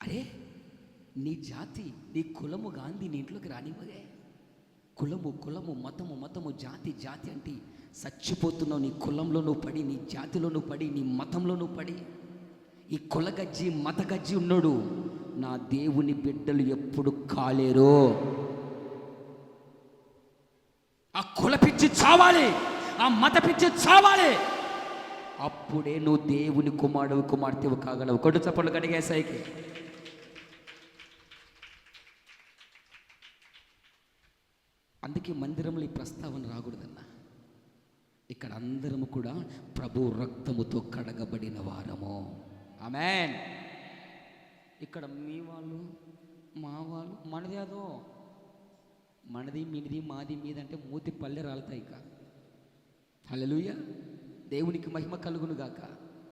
అరే, నీ జాతి, నీ కులము గాంధీ నీ ఇంట్లోకి రానివ్వదే. కులము కులము, మతము మతము, జాతి జాతి అంటే చచ్చిపోతున్నావు. నీ కులంలో నువ్వు పడి, నీ జాతిలో నువ్వు పడి, నీ మతంలో నువ్వు పడి. ఈ కులగజ్జి మత గజ్జి ఉన్నాడు, నా దేవుని బిడ్డలు ఎప్పుడు కాలేరు. ఆ కుల పిచ్చి చావాలి, ఆ మత పిచ్చి చావాలి. అప్పుడే నువ్వు దేవుని కుమారుడు కుమార్తెవు కాగలవు. కొడు చప్పట్లు కడిగేసాయికి. అందుకే మందిరంలో ఈ ప్రస్తావన రాకూడదన్న. ఇక్కడ అందరము కూడా ప్రభు రక్తముతో కడగబడిన వారము. ఆమేన్. ఇక్కడ మీ వాళ్ళు మా వాళ్ళు, మనది అదో, మనది మీది మాది మీద అంటే మూతి పల్లె రాలుతాయి. ఇక హల్లెలూయా, దేవునికి మహిమ కలుగును గాక.